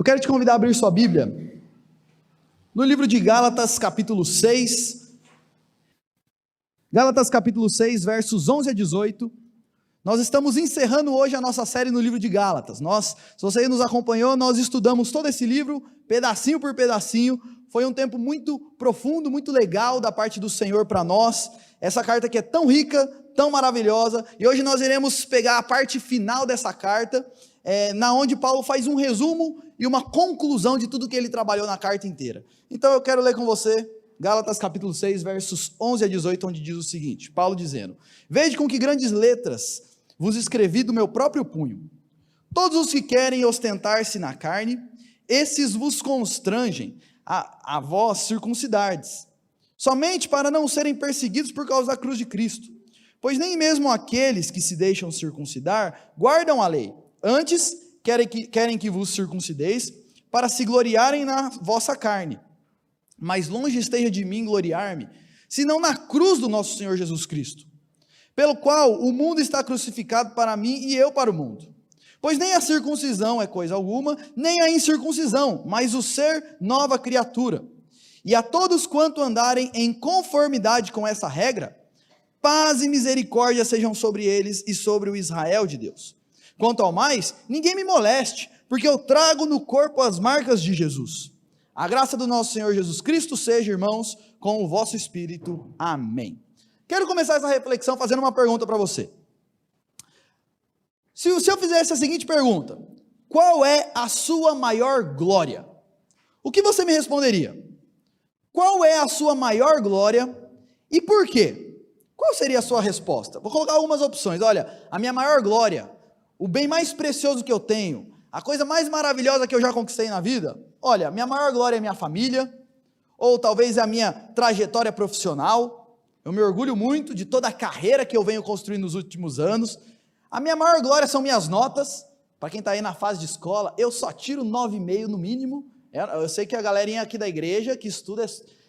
quero te convidar a abrir sua Bíblia no livro de Gálatas, capítulo 6. Gálatas, capítulo 6, versos 11 a 18. Nós estamos encerrando hoje a nossa série no livro de Gálatas. Se você nos acompanhou, nós estudamos todo esse livro, pedacinho por pedacinho. Foi um tempo muito profundo, muito legal da parte do Senhor para nós. Essa carta que é tão rica, tão maravilhosa. E hoje nós iremos pegar a parte final dessa carta, na onde Paulo faz um resumo e uma conclusão de tudo que ele trabalhou na carta inteira. Então eu quero ler com você Gálatas capítulo 6, versos 11 a 18, onde diz o seguinte, Paulo dizendo: Vede com que grandes letras vos escrevi do meu próprio punho. Todos os que querem ostentar-se na carne, esses vos constrangem a vós circuncidardes, somente para não serem perseguidos por causa da cruz de Cristo. Pois nem mesmo aqueles que se deixam circuncidar guardam a lei. Antes, querem que vos circuncideis, para se gloriarem na vossa carne. Mas longe esteja de mim gloriar-me, senão na cruz do nosso Senhor Jesus Cristo, pelo qual o mundo está crucificado para mim e eu para o mundo. Pois nem a circuncisão é coisa alguma, nem a incircuncisão, mas o ser nova criatura. E a todos quanto andarem em conformidade com essa regra, paz e misericórdia sejam sobre eles e sobre o Israel de Deus. Quanto ao mais, ninguém me moleste, porque eu trago no corpo as marcas de Jesus. A graça do nosso Senhor Jesus Cristo seja, irmãos, com o vosso espírito. Amém. Quero começar essa reflexão fazendo uma pergunta para você. Se eu fizesse a seguinte pergunta: qual é a sua maior glória? O que você me responderia? Qual é a sua maior glória e por quê? Qual seria a sua resposta? Vou colocar algumas opções. Olha, a minha maior glória, o bem mais precioso que eu tenho, a coisa mais maravilhosa que eu já conquistei na vida, olha, minha maior glória é minha família, ou talvez é a minha trajetória profissional. Eu me orgulho muito de toda a carreira que eu venho construindo nos últimos anos. A minha maior glória são minhas notas. Para quem está aí na fase de escola, eu só tiro 9,5 no mínimo. Eu sei que a galerinha aqui da igreja que estuda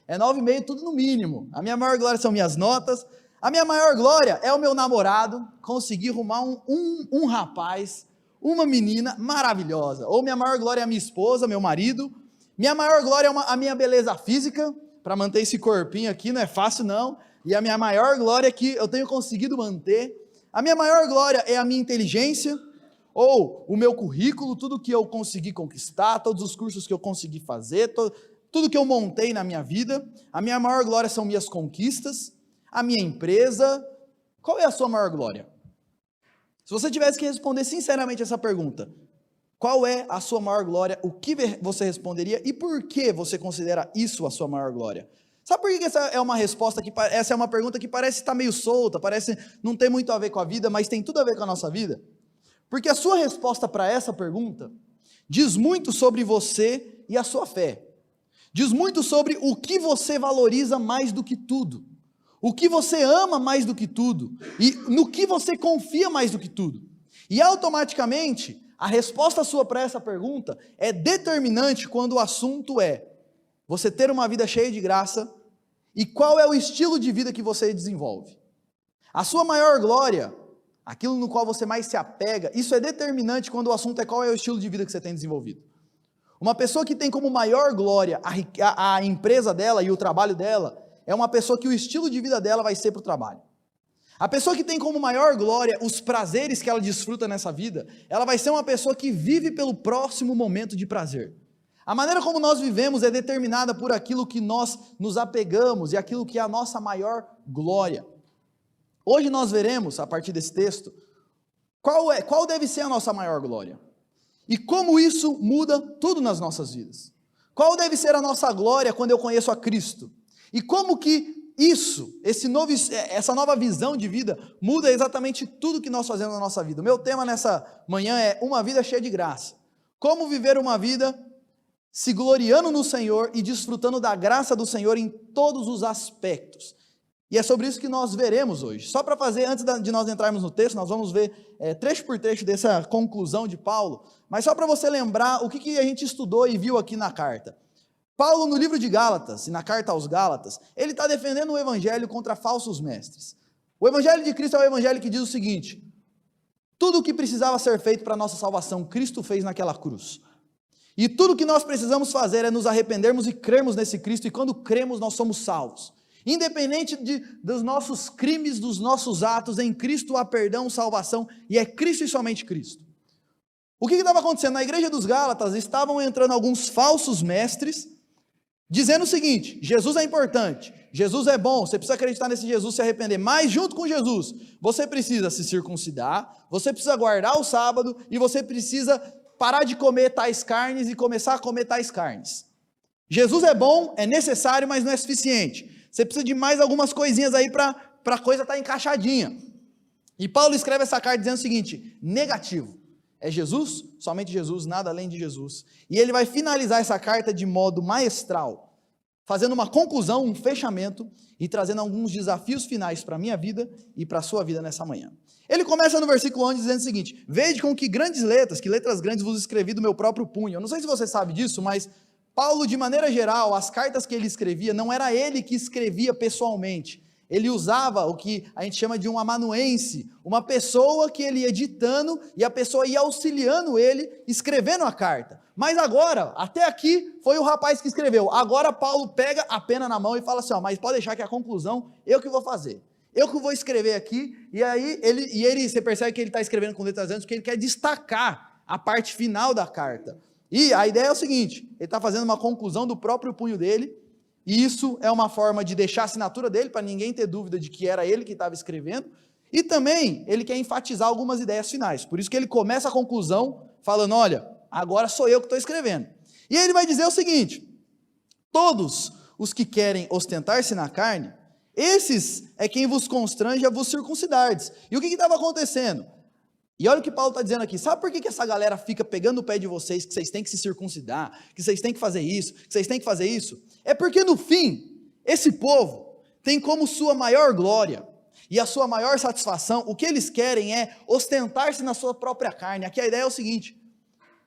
é 9,5 tudo no mínimo. A minha maior glória são minhas notas. A minha maior glória é o meu namorado, conseguir arrumar um rapaz, uma menina maravilhosa. Ou minha maior glória é a minha esposa, meu marido. Minha maior glória é a minha beleza física, para manter esse corpinho aqui, não é fácil não. E a minha maior glória é que eu tenho conseguido manter. A minha maior glória é a minha inteligência, ou o meu currículo, tudo que eu consegui conquistar, todos os cursos que eu consegui fazer, tudo que eu montei na minha vida. A minha maior glória são minhas conquistas. A minha empresa. Qual é a sua maior glória? Se você tivesse que responder sinceramente essa pergunta, qual é a sua maior glória, o que você responderia e por que você considera isso a sua maior glória? Sabe por que essa é uma resposta essa é uma pergunta que parece estar meio solta, parece não ter muito a ver com a vida, mas tem tudo a ver com a nossa vida? Porque a sua resposta para essa pergunta diz muito sobre você e a sua fé. Diz muito sobre o que você valoriza mais do que tudo. O que você ama mais do que tudo, e no que você confia mais do que tudo. E automaticamente, a resposta sua para essa pergunta é determinante quando o assunto é você ter uma vida cheia de graça e qual é o estilo de vida que você desenvolve. A sua maior glória, aquilo no qual você mais se apega, isso é determinante quando o assunto é qual é o estilo de vida que você tem desenvolvido. Uma pessoa que tem como maior glória a empresa dela e o trabalho dela, é uma pessoa que o estilo de vida dela vai ser para o trabalho. A pessoa que tem como maior glória os prazeres que ela desfruta nessa vida, ela vai ser uma pessoa que vive pelo próximo momento de prazer. A maneira como nós vivemos é determinada por aquilo que nós nos apegamos e aquilo que é a nossa maior glória. Hoje nós veremos, a partir desse texto, qual deve ser a nossa maior glória. E como isso muda tudo nas nossas vidas. Qual deve ser a nossa glória quando eu conheço a Cristo? E como que essa nova visão de vida muda exatamente tudo que nós fazemos na nossa vida. O meu tema nessa manhã é uma vida cheia de graça. Como viver uma vida se gloriando no Senhor e desfrutando da graça do Senhor em todos os aspectos. E é sobre isso que nós veremos hoje. Só para fazer, antes de nós entrarmos no texto, nós vamos ver trecho por trecho dessa conclusão de Paulo, mas só para você lembrar o que a gente estudou e viu aqui na carta. Paulo, no livro de Gálatas, e na carta aos Gálatas, ele está defendendo o evangelho contra falsos mestres. O evangelho de Cristo é o evangelho que diz o seguinte: tudo o que precisava ser feito para a nossa salvação, Cristo fez naquela cruz. E tudo que nós precisamos fazer é nos arrependermos e crermos nesse Cristo, e quando cremos nós somos salvos. Independente dos nossos crimes, dos nossos atos, em Cristo há perdão, salvação, e é Cristo e somente Cristo. O que estava acontecendo? Na igreja dos Gálatas estavam entrando alguns falsos mestres, dizendo o seguinte: Jesus é importante, Jesus é bom, você precisa acreditar nesse Jesus, se arrepender, mas junto com Jesus, você precisa se circuncidar, você precisa guardar o sábado, e você precisa parar de comer tais carnes e começar a comer tais carnes. Jesus é bom, é necessário, mas não é suficiente. Você precisa de mais algumas coisinhas aí para a coisa estar encaixadinha. E Paulo escreve essa carta dizendo o seguinte: negativo. É Jesus, somente Jesus, nada além de Jesus. E ele vai finalizar essa carta de modo maestral, fazendo uma conclusão, um fechamento, e trazendo alguns desafios finais para a minha vida e para a sua vida nessa manhã. Ele começa no versículo 11 dizendo o seguinte: vede com que letras grandes vos escrevi do meu próprio punho. Eu não sei se você sabe disso, mas Paulo, de maneira geral, as cartas que ele escrevia, não era ele que escrevia pessoalmente. Ele usava o que a gente chama de um amanuense, uma pessoa que ele ia ditando e a pessoa ia auxiliando ele, escrevendo a carta. Mas agora, até aqui, foi o rapaz que escreveu. Agora Paulo pega a pena na mão e fala assim: ó, mas pode deixar que a conclusão, eu que vou fazer. Eu que vou escrever aqui, e aí você percebe que ele está escrevendo com letras grandes, porque ele quer destacar a parte final da carta. E a ideia é o seguinte: ele está fazendo uma conclusão do próprio punho dele, e isso é uma forma de deixar a assinatura dele, para ninguém ter dúvida de que era ele que estava escrevendo, e também ele quer enfatizar algumas ideias finais, por isso que ele começa a conclusão falando: olha, agora sou eu que estou escrevendo. E aí ele vai dizer o seguinte: todos os que querem ostentar-se na carne, esses é quem vos constrange a vos circuncidardes. E o que estava acontecendo? E olha o que Paulo está dizendo aqui: sabe por que essa galera fica pegando o pé de vocês, que vocês têm que se circuncidar, que vocês têm que fazer isso, que vocês têm que fazer isso? É porque no fim, esse povo tem como sua maior glória e a sua maior satisfação, o que eles querem é ostentar-se na sua própria carne. Aqui a ideia é o seguinte: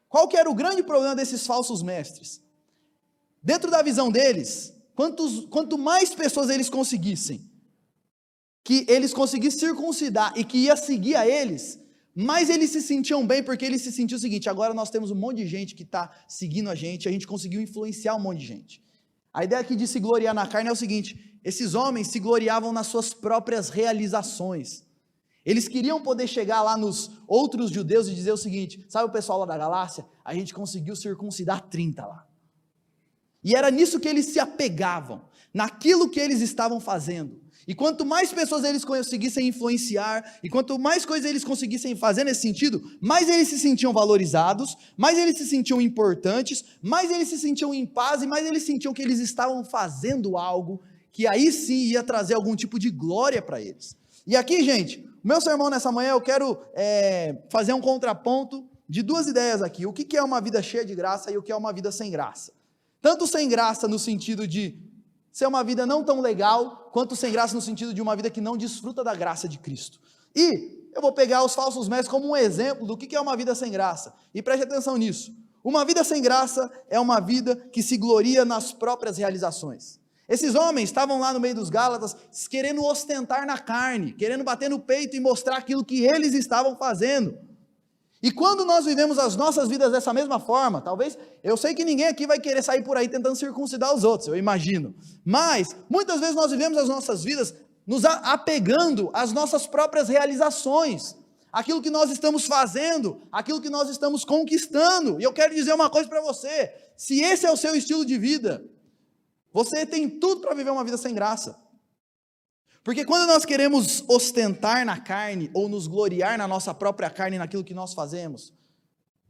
qual que era o grande problema desses falsos mestres? Dentro da visão deles, quanto mais pessoas eles conseguissem, que eles conseguissem circuncidar e que ia seguir a eles, mas eles se sentiam bem, porque eles se sentiam o seguinte: agora nós temos um monte de gente que está seguindo a gente conseguiu influenciar um monte de gente. A ideia aqui de se gloriar na carne é o seguinte: esses homens se gloriavam nas suas próprias realizações. Eles queriam poder chegar lá nos outros judeus e dizer o seguinte: sabe o pessoal lá da Galácia? A gente conseguiu circuncidar 30 lá. E era nisso que eles se apegavam, naquilo que eles estavam fazendo. E quanto mais pessoas eles conseguissem influenciar, e quanto mais coisas eles conseguissem fazer nesse sentido, mais eles se sentiam valorizados, mais eles se sentiam importantes, mais eles se sentiam em paz, e mais eles sentiam que eles estavam fazendo algo que aí sim ia trazer algum tipo de glória para eles. E aqui, gente, o meu sermão nessa manhã eu quero fazer um contraponto de duas ideias aqui: o que é uma vida cheia de graça e o que é uma vida sem graça. Tanto sem graça no sentido de ser uma vida não tão legal, quanto sem graça no sentido de uma vida que não desfruta da graça de Cristo. E eu vou pegar os falsos mestres como um exemplo do que é uma vida sem graça, e preste atenção nisso. Uma vida sem graça é uma vida que se gloria nas próprias realizações. Esses homens estavam lá no meio dos Gálatas, querendo ostentar na carne, querendo bater no peito e mostrar aquilo que eles estavam fazendo. E quando nós vivemos as nossas vidas dessa mesma forma, talvez, eu sei que ninguém aqui vai querer sair por aí tentando circuncidar os outros, eu imagino, mas muitas vezes nós vivemos as nossas vidas nos apegando às nossas próprias realizações, aquilo que nós estamos fazendo, aquilo que nós estamos conquistando. E eu quero dizer uma coisa para você: se esse é o seu estilo de vida, você tem tudo para viver uma vida sem graça. Porque quando nós queremos ostentar na carne, ou nos gloriar na nossa própria carne, naquilo que nós fazemos,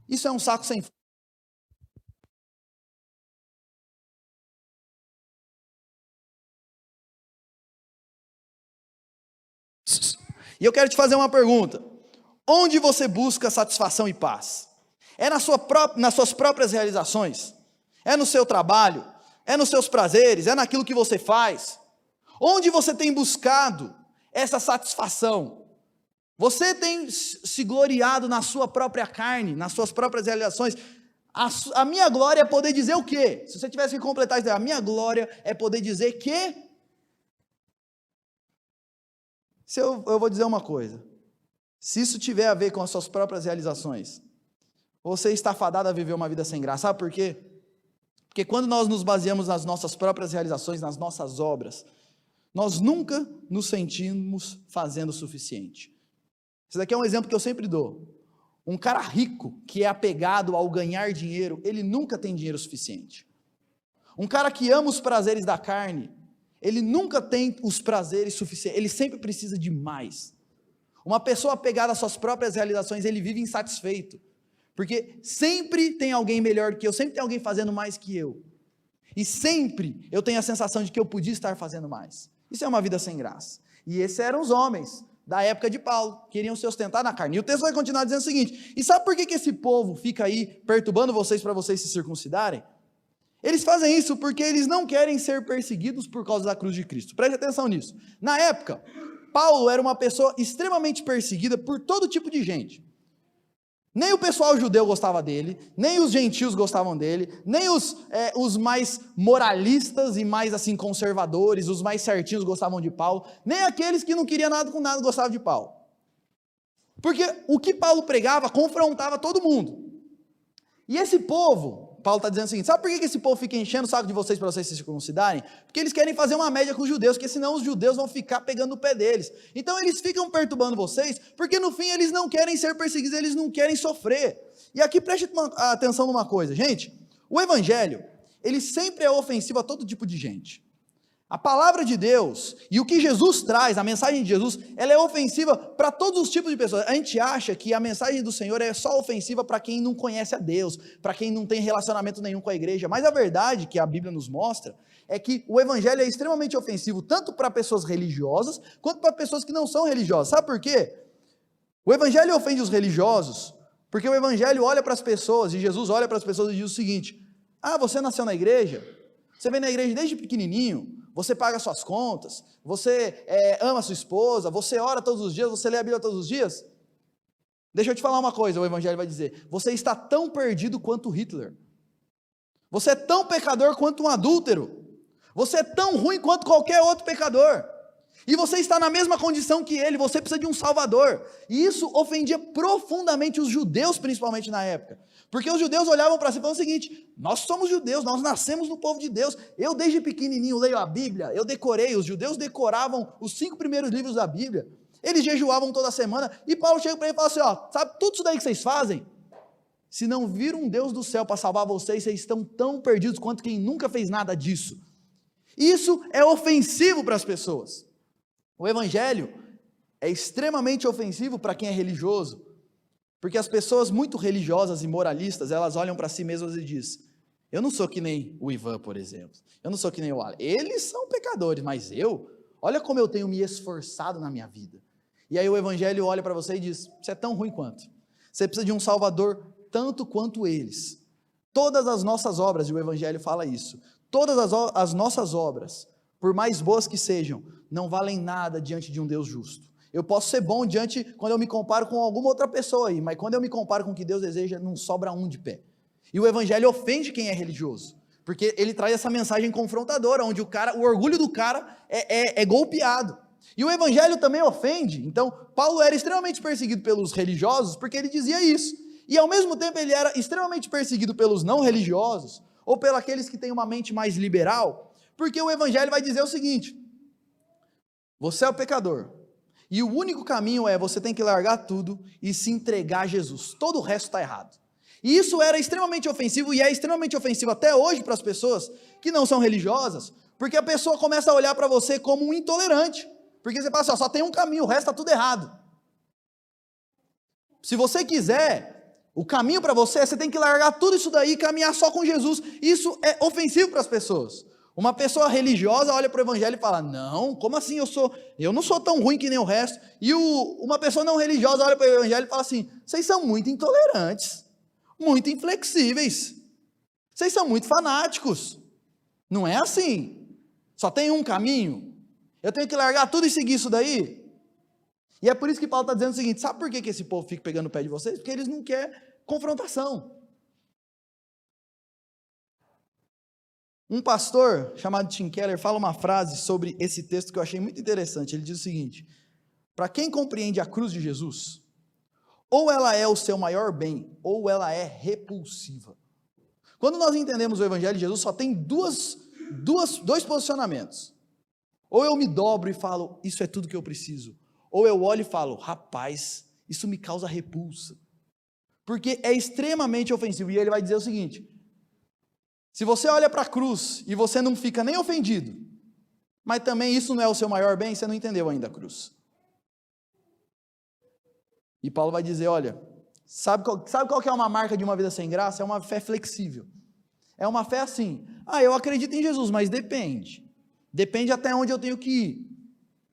isso é um saco sem fundo. E eu quero te fazer uma pergunta: onde você busca satisfação e paz? É nas suas próprias realizações? É no seu trabalho? É nos seus prazeres? É naquilo que você faz? Onde você tem buscado essa satisfação? Você tem se gloriado na sua própria carne, nas suas próprias realizações? A minha glória é poder dizer o quê? Se você tivesse que completar isso, a minha glória é poder dizer que... eu vou dizer uma coisa: se isso tiver a ver com as suas próprias realizações, você está fadado a viver uma vida sem graça. Sabe por quê? Porque quando nós nos baseamos nas nossas próprias realizações, nas nossas obras, nós nunca nos sentimos fazendo o suficiente. Esse daqui é um exemplo que eu sempre dou. Um cara rico que é apegado ao ganhar dinheiro, ele nunca tem dinheiro suficiente. Um cara que ama os prazeres da carne, ele nunca tem os prazeres suficientes, ele sempre precisa de mais. Uma pessoa apegada às suas próprias realizações, ele vive insatisfeito, porque sempre tem alguém melhor que eu, sempre tem alguém fazendo mais que eu, e sempre eu tenho a sensação de que eu podia estar fazendo mais. Isso é uma vida sem graça. E esses eram os homens da época de Paulo, queriam se ostentar na carne. E o texto vai continuar dizendo o seguinte: e sabe por que esse povo fica aí perturbando vocês para vocês se circuncidarem? Eles fazem isso porque eles não querem ser perseguidos por causa da cruz de Cristo. Preste atenção nisso. Na época, Paulo era uma pessoa extremamente perseguida por todo tipo de gente. Nem o pessoal judeu gostava dele, nem os gentios gostavam dele, nem os mais moralistas e mais assim conservadores, os mais certinhos gostavam de Paulo, nem aqueles que não queriam nada com nada gostavam de Paulo. Porque o que Paulo pregava confrontava todo mundo. E esse povo, Paulo está dizendo o seguinte: sabe por que esse povo fica enchendo o saco de vocês para vocês se circuncidarem? Porque eles querem fazer uma média com os judeus, porque senão os judeus vão ficar pegando no pé deles. Então eles ficam perturbando vocês, porque no fim eles não querem ser perseguidos, eles não querem sofrer. E aqui preste atenção numa coisa, gente: o evangelho, ele sempre é ofensivo a todo tipo de gente. A palavra de Deus e o que Jesus traz, a mensagem de Jesus, ela é ofensiva para todos os tipos de pessoas. A gente acha que a mensagem do Senhor é só ofensiva para quem não conhece a Deus, para quem não tem relacionamento nenhum com a igreja, mas a verdade que a Bíblia nos mostra é que o evangelho é extremamente ofensivo tanto para pessoas religiosas quanto para pessoas que não são religiosas. Sabe por quê? O evangelho ofende os religiosos porque o evangelho olha para as pessoas, e Jesus olha para as pessoas e diz o seguinte: ah, você nasceu na igreja, você vem na igreja desde pequenininho, você paga suas contas, você ama sua esposa, você ora todos os dias, você lê a Bíblia todos os dias. Deixa eu te falar uma coisa, o evangelho vai dizer: você está tão perdido quanto Hitler, você é tão pecador quanto um adúltero, você é tão ruim quanto qualquer outro pecador, e você está na mesma condição que ele, você precisa de um salvador. E isso ofendia profundamente os judeus, principalmente na época, porque os judeus olhavam para si e falavam o seguinte: nós somos judeus, nós nascemos no povo de Deus, eu desde pequenininho leio a Bíblia, eu decorei, os judeus decoravam os 5 primeiros livros da Bíblia, eles jejuavam toda semana, e Paulo chega para ele e fala assim: ó, sabe tudo isso daí que vocês fazem? Se não vir um Deus do céu para salvar vocês, vocês estão tão perdidos quanto quem nunca fez nada disso. Isso é ofensivo para as pessoas. O evangelho é extremamente ofensivo para quem é religioso, porque as pessoas muito religiosas e moralistas, elas olham para si mesmas e dizem: eu não sou que nem o Ivan, por exemplo, eu não sou que nem o Alan, eles são pecadores, mas olha como eu tenho me esforçado na minha vida. E aí o evangelho olha para você e diz: você é tão ruim quanto, você precisa de um salvador tanto quanto eles. Todas as nossas obras, e o evangelho fala isso, todas as nossas obras, por mais boas que sejam, não valem nada diante de um Deus justo. Eu posso ser bom quando eu me comparo com alguma outra pessoa aí, mas quando eu me comparo com o que Deus deseja, não sobra um de pé. E o evangelho ofende quem é religioso, porque ele traz essa mensagem confrontadora, onde o orgulho do cara é golpeado. E o evangelho também ofende. Então, Paulo era extremamente perseguido pelos religiosos, porque ele dizia isso. E ao mesmo tempo ele era extremamente perseguido pelos não religiosos, ou pelos aqueles que têm uma mente mais liberal, porque o evangelho vai dizer o seguinte: você é o pecador, e o único caminho você tem que largar tudo e se entregar a Jesus, todo o resto está errado. E isso era extremamente ofensivo, e é extremamente ofensivo até hoje para as pessoas que não são religiosas, porque a pessoa começa a olhar para você como um intolerante, porque você fala assim: ó, só tem um caminho, o resto está tudo errado. Se você quiser, o caminho para você tem que largar tudo isso daí e caminhar só com Jesus. Isso é ofensivo para as pessoas. Uma pessoa religiosa olha para o evangelho e fala: não, como assim eu não sou tão ruim que nem o resto? E uma pessoa não religiosa olha para o evangelho e fala assim: vocês são muito intolerantes, muito inflexíveis, vocês são muito fanáticos. Não é assim, só tem um caminho, eu tenho que largar tudo e seguir isso daí? E é por isso que Paulo está dizendo o seguinte: sabe por que esse povo fica pegando o pé de vocês? Porque eles não querem confrontação. Um pastor chamado Tim Keller fala uma frase sobre esse texto que eu achei muito interessante. Ele diz o seguinte: para quem compreende a cruz de Jesus, ou ela é o seu maior bem, ou ela é repulsiva. Quando nós entendemos o Evangelho de Jesus, só tem dois posicionamentos. Ou eu me dobro e falo, isso é tudo que eu preciso. Ou eu olho e falo, rapaz, isso me causa repulsa. Porque é extremamente ofensivo. E ele vai dizer o seguinte, se você olha para a cruz e você não fica nem ofendido, mas também isso não é o seu maior bem, você não entendeu ainda a cruz. E Paulo vai dizer, olha, sabe qual que é uma marca de uma vida sem graça? É uma fé flexível. É uma fé assim, eu acredito em Jesus, mas depende. Depende até onde eu tenho que ir.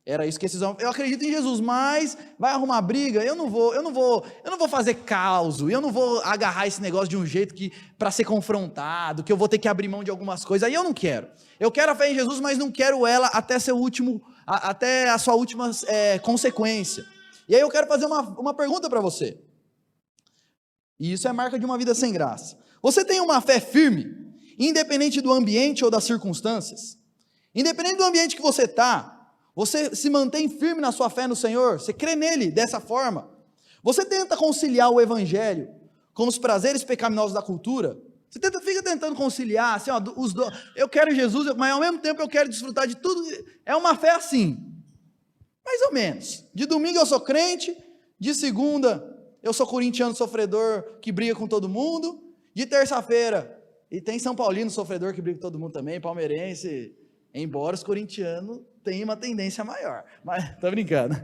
Era isso que esses homens, eu acredito em Jesus, mas vai arrumar briga, eu não vou fazer caos, eu não vou agarrar esse negócio de um jeito que para ser confrontado, que eu vou ter que abrir mão de algumas coisas, aí eu não quero. Eu quero a fé em Jesus, mas não quero ela até a sua última consequência. E aí eu quero fazer uma pergunta para você. E isso é marca de uma vida sem graça. Você tem uma fé firme, independente do ambiente ou das circunstâncias? Independente do ambiente que você está, você se mantém firme na sua fé no Senhor? Você crê nele dessa forma? Você tenta conciliar o Evangelho com os prazeres pecaminosos da cultura? Você fica tentando conciliar, assim, eu quero Jesus, mas ao mesmo tempo eu quero desfrutar de tudo. É uma fé assim, mais ou menos. De domingo eu sou crente, de segunda eu sou corintiano sofredor que briga com todo mundo, de terça-feira, e tem São Paulino sofredor que briga com todo mundo também, palmeirense, embora os corintianos tenham uma tendência maior, mas tô brincando.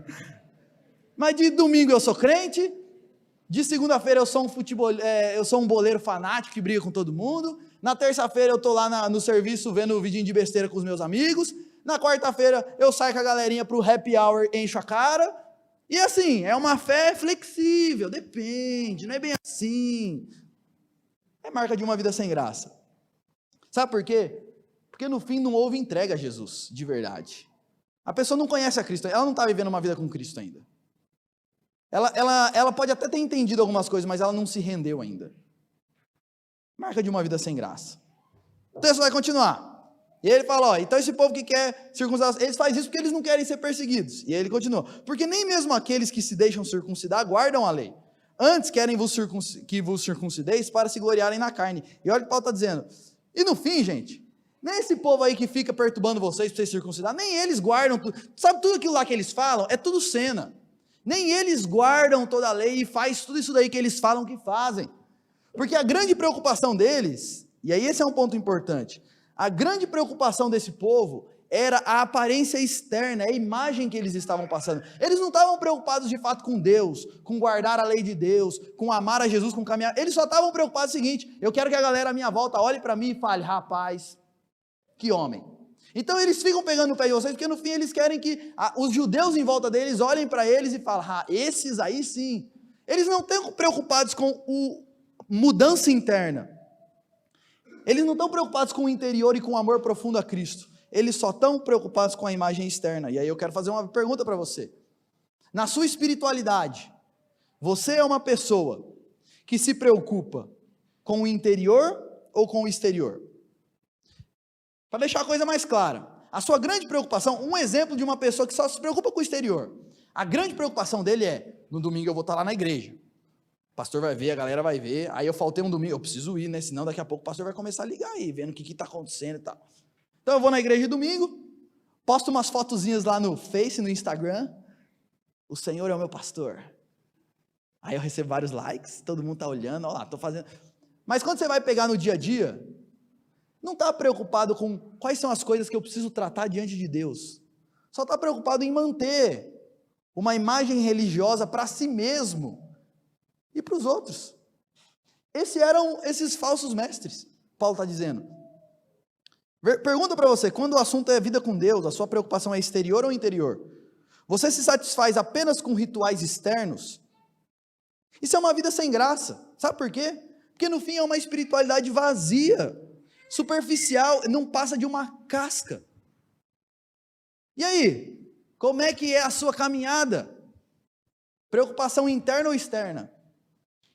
Mas de domingo eu sou crente, de segunda-feira eu sou um boleiro fanático que briga com todo mundo, na terça-feira eu tô lá no serviço vendo vidinho de besteira com os meus amigos, na quarta-feira eu saio com a galerinha pro happy hour, encho a cara, e assim, é uma fé flexível, depende, não é bem assim. É marca de uma vida sem graça. Sabe por quê? Porque no fim não houve entrega a Jesus, de verdade. A pessoa não conhece a Cristo, ela não está vivendo uma vida com Cristo ainda. Ela pode até ter entendido algumas coisas, mas ela não se rendeu ainda. Marca de uma vida sem graça. O texto vai continuar. E ele fala, então esse povo que quer circuncidar, eles fazem isso porque eles não querem ser perseguidos. E aí ele continua, porque nem mesmo aqueles que se deixam circuncidar guardam a lei. Antes querem que vos circuncideis para se gloriarem na carne. E olha o que Paulo está dizendo. E no fim, gente, nem esse povo aí que fica perturbando vocês para vocês circuncidar, nem eles guardam tudo. Sabe tudo aquilo lá que eles falam? É tudo cena. Nem eles guardam toda a lei e faz tudo isso daí que eles falam que fazem. Porque a grande preocupação deles, e aí esse é um ponto importante, a grande preocupação desse povo era a aparência externa, a imagem que eles estavam passando. Eles não estavam preocupados de fato com Deus, com guardar a lei de Deus, com amar a Jesus, com caminhar. Eles só estavam preocupados com o seguinte, eu quero que a galera à minha volta olhe para mim e fale, rapaz, que homem. Então eles ficam pegando no pé de vocês, porque no fim eles querem que os judeus em volta deles olhem para eles e falem, esses aí sim. Eles não estão preocupados com a mudança interna. Eles não estão preocupados com o interior e com o amor profundo a Cristo. Eles só estão preocupados com a imagem externa. E aí eu quero fazer uma pergunta para você. Na sua espiritualidade, você é uma pessoa que se preocupa com o interior ou com o exterior? Para deixar a coisa mais clara, a sua grande preocupação, um exemplo de uma pessoa que só se preocupa com o exterior, a grande preocupação dele é, no domingo eu vou estar lá na igreja, o pastor vai ver, a galera vai ver, aí eu faltei um domingo, eu preciso ir, né, senão daqui a pouco o pastor vai começar a ligar aí, vendo o que está acontecendo e tal. Então eu vou na igreja domingo, posto umas fotozinhas lá no Face, no Instagram, o Senhor é o meu pastor. Aí eu recebo vários likes, todo mundo está olhando, olha lá, estou fazendo. Mas quando você vai pegar no dia a dia, não está preocupado com quais são as coisas que eu preciso tratar diante de Deus. Só está preocupado em manter uma imagem religiosa para si mesmo e para os outros. Esses eram esses falsos mestres, Paulo está dizendo. Pergunta para você, quando o assunto é vida com Deus, a sua preocupação é exterior ou interior? Você se satisfaz apenas com rituais externos? Isso é uma vida sem graça. Sabe por quê? Porque no fim é uma espiritualidade vazia, superficial, não passa de uma casca. E aí? Como é que é a sua caminhada? Preocupação interna ou externa?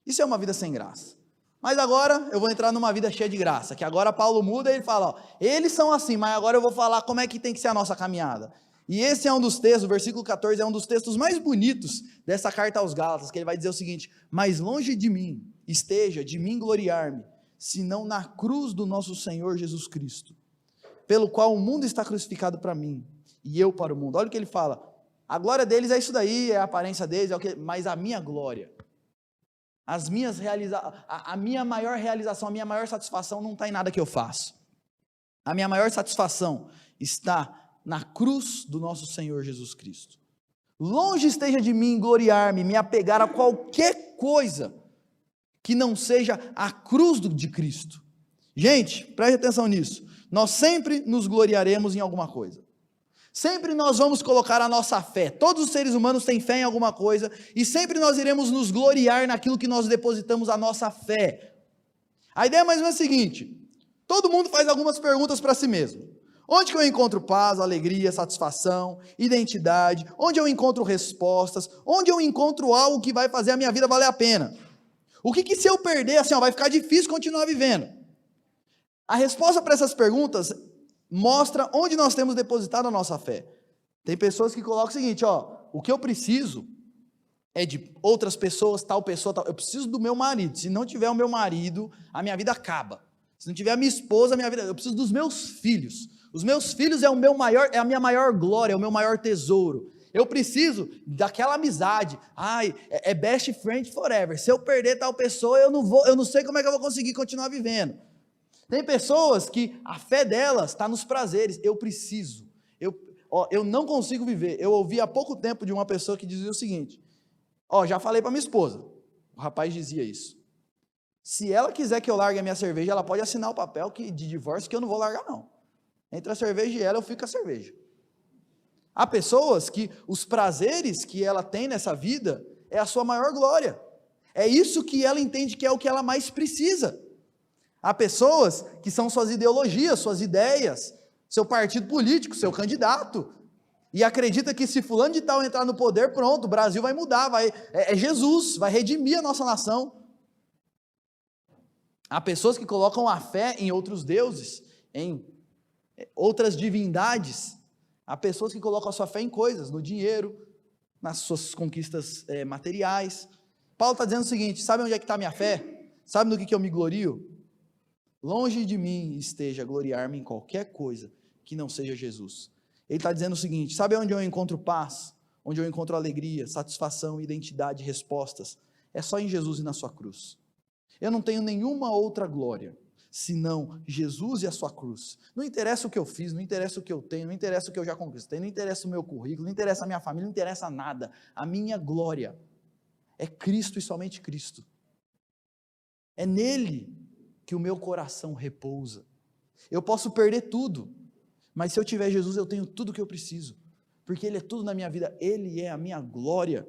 Isso é uma vida sem graça. Mas agora eu vou entrar numa vida cheia de graça, que agora Paulo muda e ele fala, eles são assim, mas agora eu vou falar como é que tem que ser a nossa caminhada. E esse é um dos textos, o versículo 14, é um dos textos mais bonitos dessa carta aos Gálatas, que ele vai dizer o seguinte: mas longe de mim esteja de mim gloriar-me, senão na cruz do nosso Senhor Jesus Cristo, pelo qual o mundo está crucificado para mim, e eu para o mundo. Olha o que ele fala, a glória deles é isso daí, é a aparência deles, mas a minha glória, a minha maior realização, a minha maior satisfação não está em nada que eu faço. A minha maior satisfação está na cruz do nosso Senhor Jesus Cristo. Longe esteja de mim gloriar-me, me apegar a qualquer coisa que não seja a cruz de Cristo. Gente, preste atenção nisso. Nós sempre nos gloriaremos em alguma coisa. Sempre nós vamos colocar a nossa fé. Todos os seres humanos têm fé em alguma coisa e sempre nós iremos nos gloriar naquilo que nós depositamos a nossa fé. A ideia mais ou menos é a seguinte: todo mundo faz algumas perguntas para si mesmo. Onde que eu encontro paz, alegria, satisfação, identidade? Onde eu encontro respostas? Onde eu encontro algo que vai fazer a minha vida valer a pena? O que se eu perder, assim, vai ficar difícil continuar vivendo? A resposta para essas perguntas mostra onde nós temos depositado a nossa fé. Tem pessoas que colocam o seguinte, o que eu preciso é de outras pessoas, tal pessoa, tal. Eu preciso do meu marido. Se não tiver o meu marido, a minha vida acaba. Se não tiver a minha esposa, a minha vida... Eu preciso dos meus filhos. Os meus filhos é a minha maior glória, é o meu maior tesouro. Eu preciso daquela amizade. É best friend forever. Se eu perder tal pessoa, eu não sei como é que eu vou conseguir continuar vivendo. Tem pessoas que a fé delas está nos prazeres. Eu preciso. Eu não consigo viver. Eu ouvi há pouco tempo de uma pessoa que dizia o seguinte: já falei para minha esposa. O rapaz dizia isso. Se ela quiser que eu largue a minha cerveja, ela pode assinar o papel de divórcio que eu não vou largar, não. Entre a cerveja e ela, eu fico com a cerveja. Há pessoas que os prazeres que ela tem nessa vida é a sua maior glória. É isso que ela entende que é o que ela mais precisa. Há pessoas que são suas ideologias, suas ideias, seu partido político, seu candidato, e acredita que se fulano de tal entrar no poder, pronto, o Brasil vai mudar, é Jesus, vai redimir a nossa nação. Há pessoas que colocam a fé em outros deuses, em outras divindades. Há pessoas que colocam a sua fé em coisas, no dinheiro, nas suas conquistas materiais. Paulo está dizendo o seguinte: sabe onde é que está a minha fé? Sabe no que eu me glorio? Longe de mim esteja gloriar-me em qualquer coisa que não seja Jesus. Ele está dizendo o seguinte: sabe onde eu encontro paz? Onde eu encontro alegria, satisfação, identidade, respostas? É só em Jesus e na sua cruz. Eu não tenho nenhuma outra glória senão Jesus e a sua cruz. Não interessa o que eu fiz, não interessa o que eu tenho, não interessa o que eu já conquistei, não interessa o meu currículo, não interessa a minha família, não interessa nada. A minha glória é Cristo e somente Cristo. É nele que o meu coração repousa. Eu posso perder tudo, mas se eu tiver Jesus, eu tenho tudo que eu preciso, porque Ele é tudo na minha vida, Ele é a minha glória.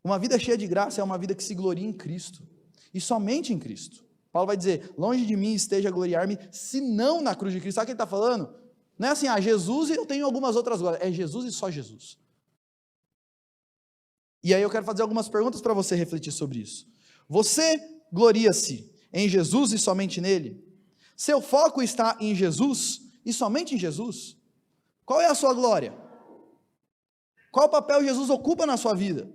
Uma vida cheia de graça é uma vida que se gloria em Cristo, e somente em Cristo. Paulo vai dizer: longe de mim esteja a gloriar-me, senão na cruz de Cristo. Sabe o que ele está falando? Não é assim, Jesus e eu tenho algumas outras glórias. É Jesus e só Jesus. E aí eu quero fazer algumas perguntas para você refletir sobre isso. Você gloria-se em Jesus e somente nele? Seu foco está em Jesus e somente em Jesus? Qual é a sua glória? Qual papel Jesus ocupa na sua vida?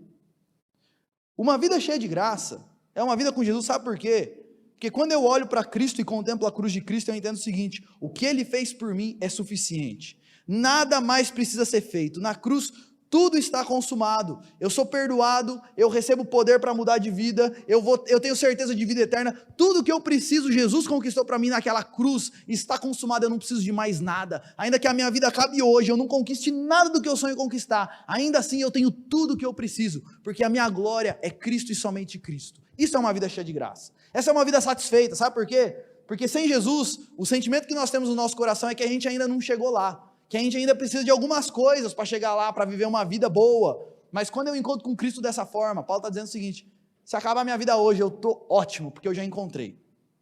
Uma vida cheia de graça é uma vida com Jesus, sabe por quê? Porque quando eu olho para Cristo e contemplo a cruz de Cristo, eu entendo o seguinte: o que Ele fez por mim é suficiente. Nada mais precisa ser feito. Na cruz, tudo está consumado. Eu sou perdoado, eu recebo poder para mudar de vida, eu tenho certeza de vida eterna. Tudo que eu preciso, Jesus conquistou para mim naquela cruz, está consumado, eu não preciso de mais nada. Ainda que a minha vida acabe hoje, eu não conquiste nada do que eu sonho conquistar, ainda assim eu tenho tudo que eu preciso, porque a minha glória é Cristo e somente Cristo. Isso é uma vida cheia de graça. Essa é uma vida satisfeita, sabe por quê? Porque sem Jesus, o sentimento que nós temos no nosso coração é que a gente ainda não chegou lá, que a gente ainda precisa de algumas coisas para chegar lá, para viver uma vida boa. Mas quando eu encontro com Cristo dessa forma, Paulo está dizendo o seguinte: se acabar a minha vida hoje, eu estou ótimo, porque eu já encontrei,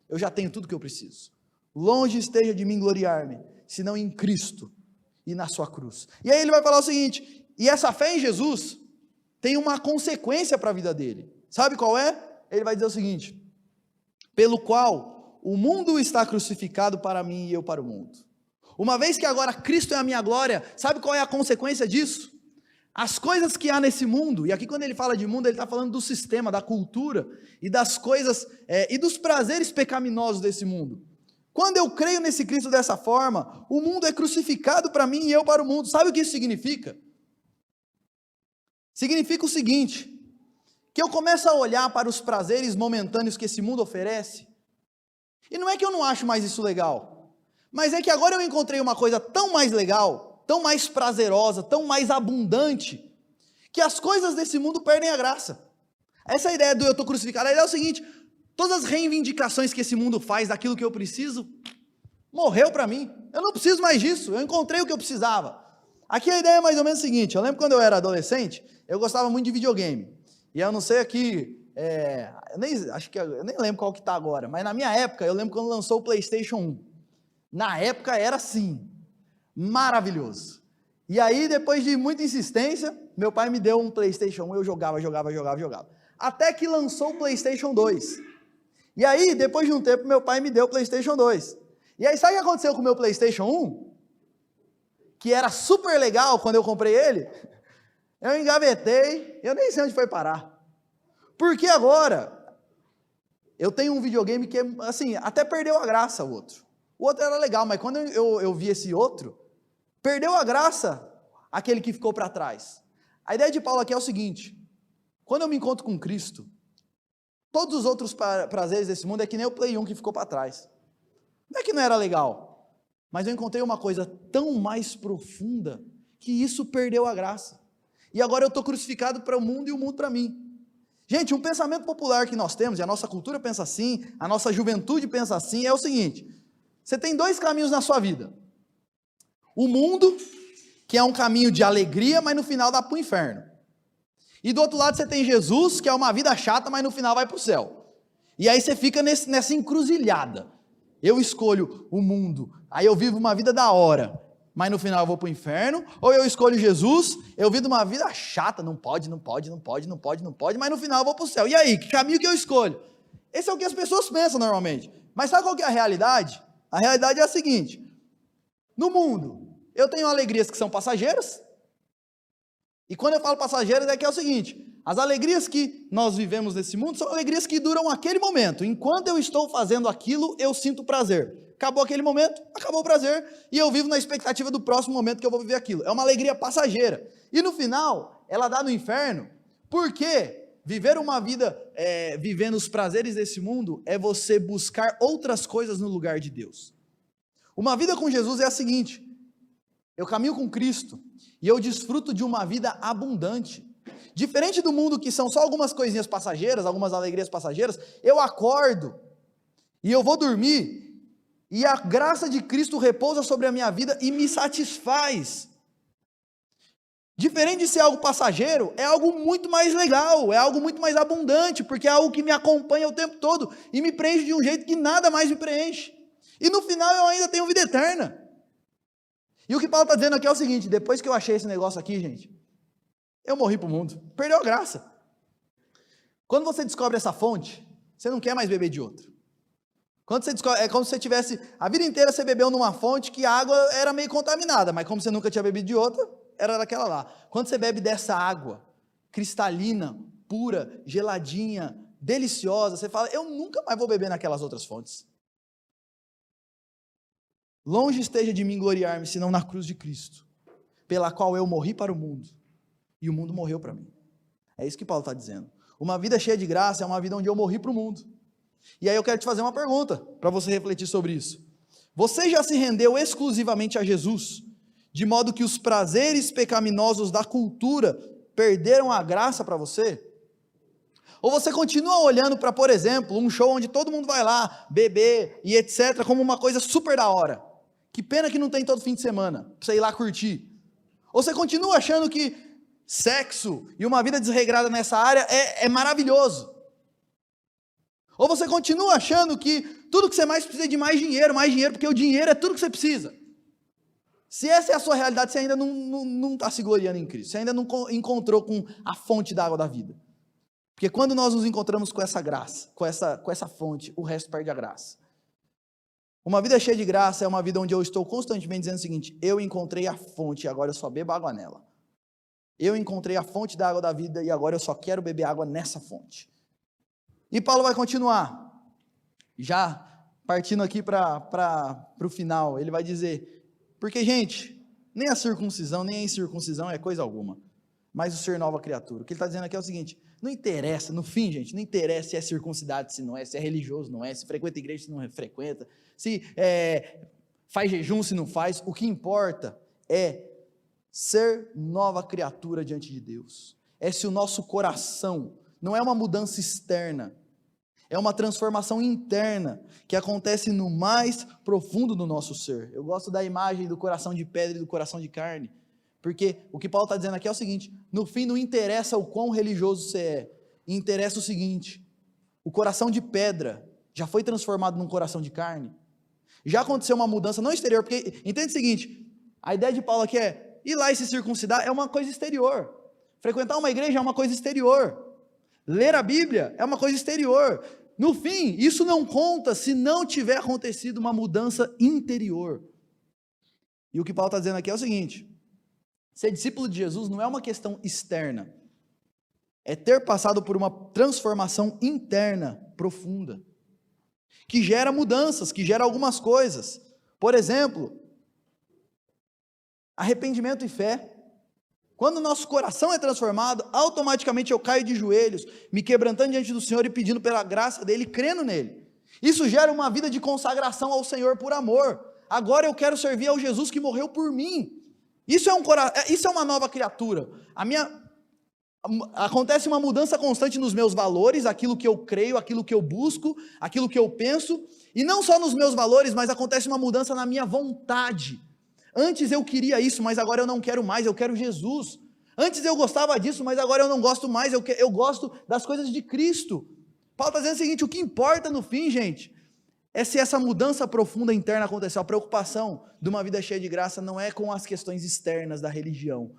eu já tenho tudo que eu preciso. Longe esteja de mim gloriar-me, senão em Cristo e na sua cruz. E aí ele vai falar o seguinte: e essa fé em Jesus tem uma consequência para a vida dele. Sabe qual é? Ele vai dizer o seguinte: pelo qual o mundo está crucificado para mim e eu para o mundo. Uma vez que agora Cristo é a minha glória, sabe qual é a consequência disso? As coisas que há nesse mundo, e aqui quando ele fala de mundo, ele está falando do sistema, da cultura, e das coisas, e dos prazeres pecaminosos desse mundo. Quando eu creio nesse Cristo dessa forma, o mundo é crucificado para mim e eu para o mundo. Sabe o que isso significa? Significa o seguinte, que eu começo a olhar para os prazeres momentâneos que esse mundo oferece, e não é que eu não acho mais isso legal, mas é que agora eu encontrei uma coisa tão mais legal, tão mais prazerosa, tão mais abundante, que as coisas desse mundo perdem a graça. Essa ideia do eu estou crucificado, a ideia é o seguinte, todas as reivindicações que esse mundo faz daquilo que eu preciso, morreu para mim, eu não preciso mais disso, eu encontrei o que eu precisava. Aqui a ideia é mais ou menos o seguinte, eu lembro quando eu era adolescente, eu gostava muito de videogame, e eu não sei aqui, eu nem lembro qual que está agora, mas na minha época, eu lembro quando lançou o PlayStation 1, na época era assim, maravilhoso, e aí depois de muita insistência, meu pai me deu um PlayStation 1, eu jogava, até que lançou o PlayStation 2, e aí depois de um tempo meu pai me deu o PlayStation 2, e aí sabe o que aconteceu com o meu PlayStation 1? Que era super legal quando eu comprei ele, eu engavetei, eu nem sei onde foi parar, porque agora, eu tenho um videogame que, assim, até perdeu a graça o outro era legal, mas quando eu vi esse outro, perdeu a graça aquele que ficou para trás. A ideia de Paulo aqui é o seguinte, quando eu me encontro com Cristo, todos os outros prazeres desse mundo é que nem o Play 1 que ficou para trás, não é que não era legal, mas eu encontrei uma coisa tão mais profunda, que isso perdeu a graça, e agora eu estou crucificado para o mundo e o mundo para mim. Gente, um pensamento popular que nós temos, e a nossa cultura pensa assim, a nossa juventude pensa assim, é o seguinte, você tem dois caminhos na sua vida, o mundo, que é um caminho de alegria, mas no final dá para o inferno, e do outro lado você tem Jesus, que é uma vida chata, mas no final vai para o céu, e aí você fica nessa encruzilhada, eu escolho o mundo, aí eu vivo uma vida da hora, mas no final eu vou para o inferno, ou eu escolho Jesus, eu vivo uma vida chata, não pode, mas no final eu vou para o céu. E aí, que caminho que eu escolho? Esse é o que as pessoas pensam normalmente. Mas sabe qual que é a realidade? A realidade é a seguinte, no mundo, eu tenho alegrias que são passageiras, e quando eu falo passageiras é que é o seguinte, as alegrias que nós vivemos nesse mundo são alegrias que duram aquele momento, enquanto eu estou fazendo aquilo, eu sinto prazer. Acabou aquele momento, acabou o prazer, e eu vivo na expectativa do próximo momento que eu vou viver aquilo. É uma alegria passageira. E no final, ela dá no inferno, porque viver uma vida, vivendo os prazeres desse mundo, é você buscar outras coisas no lugar de Deus. Uma vida com Jesus é a seguinte, eu caminho com Cristo, e eu desfruto de uma vida abundante. Diferente do mundo que são só algumas coisinhas passageiras, algumas alegrias passageiras, eu acordo, e eu vou dormir, e a graça de Cristo repousa sobre a minha vida e me satisfaz. Diferente de ser algo passageiro, é algo muito mais legal, é algo muito mais abundante, porque é algo que me acompanha o tempo todo e me preenche de um jeito que nada mais me preenche. E no final eu ainda tenho vida eterna. E o que Paulo está dizendo aqui é o seguinte, depois que eu achei esse negócio aqui, gente, eu morri para o mundo, perdeu a graça. Quando você descobre essa fonte, você não quer mais beber de outra. Quando você descobre, é como se você tivesse, a vida inteira você bebeu numa fonte que a água era meio contaminada, mas como você nunca tinha bebido de outra, era daquela lá. Quando você bebe dessa água, cristalina, pura, geladinha, deliciosa, você fala, eu nunca mais vou beber naquelas outras fontes. Longe esteja de mim gloriar-me, senão na cruz de Cristo, pela qual eu morri para o mundo, e o mundo morreu para mim. É isso que Paulo está dizendo. Uma vida cheia de graça é uma vida onde eu morri para o mundo. E aí eu quero te fazer uma pergunta, para você refletir sobre isso. Você já se rendeu exclusivamente a Jesus, de modo que os prazeres pecaminosos da cultura perderam a graça para você? Ou você continua olhando para, por exemplo, um show onde todo mundo vai lá, beber e etc, como uma coisa super da hora? Que pena que não tem todo fim de semana, para você ir lá curtir. Ou você continua achando que sexo e uma vida desregrada nessa área é maravilhoso? Ou você continua achando que tudo que você mais precisa é de mais dinheiro, porque o dinheiro é tudo que você precisa? Se essa é a sua realidade, você ainda não está se gloriando em Cristo, você ainda não encontrou com a fonte da água da vida. Porque quando nós nos encontramos com essa graça, com essa fonte, o resto perde a graça. Uma vida cheia de graça é uma vida onde eu estou constantemente dizendo o seguinte: eu encontrei a fonte e agora eu só bebo água nela. Eu encontrei a fonte da água da vida e agora eu só quero beber água nessa fonte. E Paulo vai continuar, já partindo aqui para o final, ele vai dizer, porque gente, nem a circuncisão, nem a incircuncisão é coisa alguma, mas o ser nova criatura. O que ele está dizendo aqui é o seguinte: não interessa, no fim, gente, não interessa se é circuncidado, se não é, se é religioso, não é, se frequenta igreja, se não frequenta, se faz jejum, se não faz. O que importa é ser nova criatura diante de Deus. É se o nosso coração não é uma mudança externa, é uma transformação interna que acontece no mais profundo do nosso ser. Eu gosto da imagem do coração de pedra e do coração de carne, porque o que Paulo está dizendo aqui é o seguinte: no fim não interessa o quão religioso você é, interessa o seguinte: o coração de pedra já foi transformado num coração de carne, já aconteceu uma mudança não exterior, porque entende o seguinte, a ideia de Paulo aqui é, ir lá e se circuncidar é uma coisa exterior, frequentar uma igreja é uma coisa exterior, ler a Bíblia é uma coisa exterior. No fim, isso não conta se não tiver acontecido uma mudança interior. E o que Paulo está dizendo aqui é o seguinte: ser discípulo de Jesus não é uma questão externa, é ter passado por uma transformação interna profunda, que gera mudanças, que gera algumas coisas. Por exemplo, arrependimento e fé. Quando o nosso coração é transformado, automaticamente eu caio de joelhos, me quebrantando diante do Senhor e pedindo pela graça dEle, crendo nele. Isso gera uma vida de consagração ao Senhor por amor. Agora eu quero servir ao Jesus que morreu por mim. Isso é uma nova criatura. Acontece uma mudança constante nos meus valores, aquilo que eu creio, aquilo que eu busco, aquilo que eu penso, e não só nos meus valores, mas acontece uma mudança na minha vontade. Antes eu queria isso, mas agora eu não quero mais, eu quero Jesus. Antes eu gostava disso, mas agora eu não gosto mais, eu gosto das coisas de Cristo. Paulo está dizendo o seguinte: o que importa no fim, gente, é se essa mudança profunda interna aconteceu. A preocupação de uma vida cheia de graça não é com as questões externas da religião,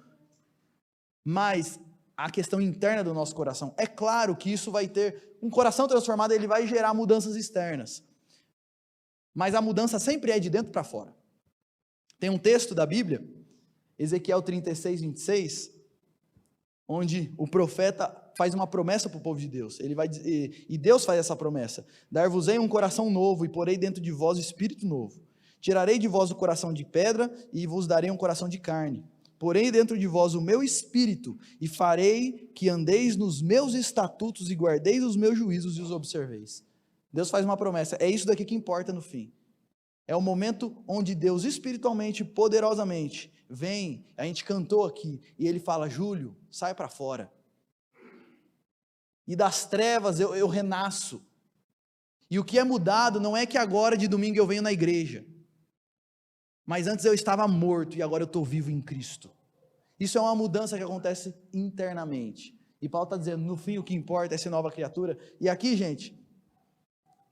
mas a questão interna do nosso coração. É claro que isso vai ter, um coração transformado, ele vai gerar mudanças externas, mas a mudança sempre é de dentro para fora. Tem um texto da Bíblia, Ezequiel 36, 26, onde o profeta faz uma promessa para o povo de Deus. Ele vai dizer, e Deus faz essa promessa: dar-vos-ei um coração novo e porei dentro de vós espírito novo. Tirarei de vós o coração de pedra e vos darei um coração de carne. Porei dentro de vós o meu espírito e farei que andeis nos meus estatutos e guardeis os meus juízos e os observeis. Deus faz uma promessa. É isso daqui que importa no fim. É o momento onde Deus espiritualmente, poderosamente, vem, a gente cantou aqui, e Ele fala: Júlio, sai para fora. E das trevas eu renasço. E o que é mudado não é que agora de domingo eu venho na igreja, mas antes eu estava morto e agora eu estou vivo em Cristo. Isso é uma mudança que acontece internamente. E Paulo está dizendo, no fim o que importa é ser nova criatura. E aqui, gente,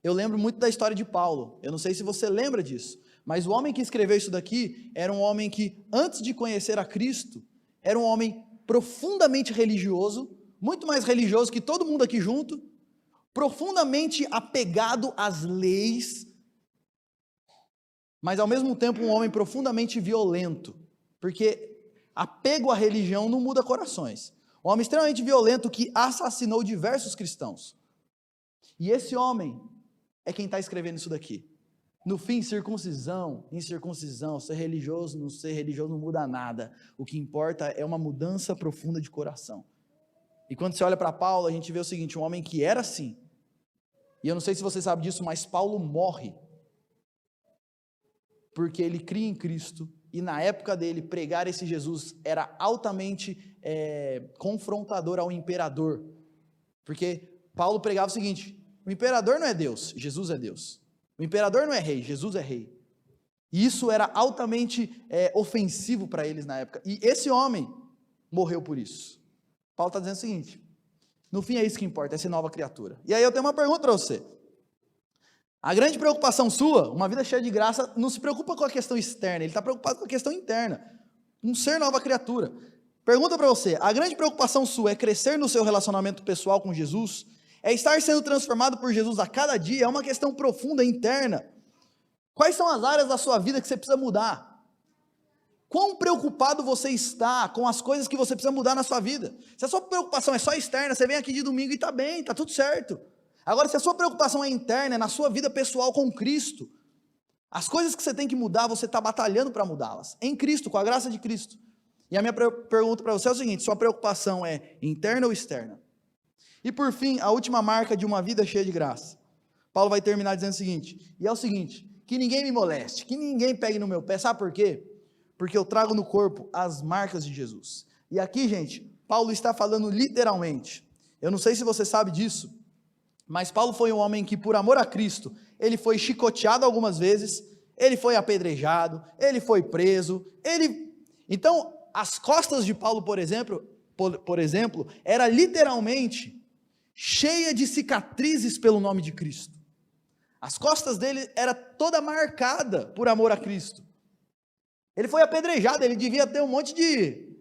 eu lembro muito da história de Paulo. Eu não sei se você lembra disso, mas o homem que escreveu isso daqui era um homem que, antes de conhecer a Cristo, era um homem profundamente religioso, muito mais religioso que todo mundo aqui junto, profundamente apegado às leis, mas ao mesmo tempo um homem profundamente violento, porque apego à religião não muda corações. Um homem extremamente violento que assassinou diversos cristãos. E esse homem é quem está escrevendo isso daqui. No fim, circuncisão, incircuncisão, ser religioso, não muda nada. O que importa é uma mudança profunda de coração. E quando você olha para Paulo, a gente vê o seguinte: um homem que era assim, e eu não sei se você sabe disso, mas Paulo morre, porque ele cria em Cristo, e na época dele, pregar esse Jesus era altamente confrontador ao imperador, porque Paulo pregava o seguinte: o imperador não é Deus, Jesus é Deus. O imperador não é rei, Jesus é rei. E isso era altamente ofensivo para eles na época. E esse homem morreu por isso. Paulo está dizendo o seguinte: no fim é isso que importa, é ser nova criatura. E aí eu tenho uma pergunta para você. A grande preocupação sua, uma vida cheia de graça, não se preocupa com a questão externa, ele está preocupado com a questão interna. Um ser nova criatura. Pergunta para você: a grande preocupação sua é crescer no seu relacionamento pessoal com Jesus? É estar sendo transformado por Jesus a cada dia? É uma questão profunda, interna. Quais são as áreas da sua vida que você precisa mudar? Quão preocupado você está com as coisas que você precisa mudar na sua vida? Se a sua preocupação é só externa, você vem aqui de domingo e está bem, está tudo certo. Agora, se a sua preocupação é interna, é na sua vida pessoal com Cristo, as coisas que você tem que mudar, você está batalhando para mudá-las, em Cristo, com a graça de Cristo. E a minha pergunta para você é o seguinte: sua preocupação é interna ou externa? E por fim, a última marca de uma vida cheia de graça. Paulo vai terminar dizendo o seguinte, e é o seguinte: que ninguém me moleste, que ninguém pegue no meu pé. Sabe por quê? Porque eu trago no corpo as marcas de Jesus. E aqui, gente, Paulo está falando literalmente. Eu não sei se você sabe disso, mas Paulo foi um homem que, por amor a Cristo, ele foi chicoteado algumas vezes, ele foi apedrejado, ele foi preso, Então, as costas de Paulo, por exemplo, era literalmente cheia de cicatrizes pelo nome de Cristo. As costas dele era toda marcada por amor a Cristo. Ele foi apedrejado, ele devia ter um monte de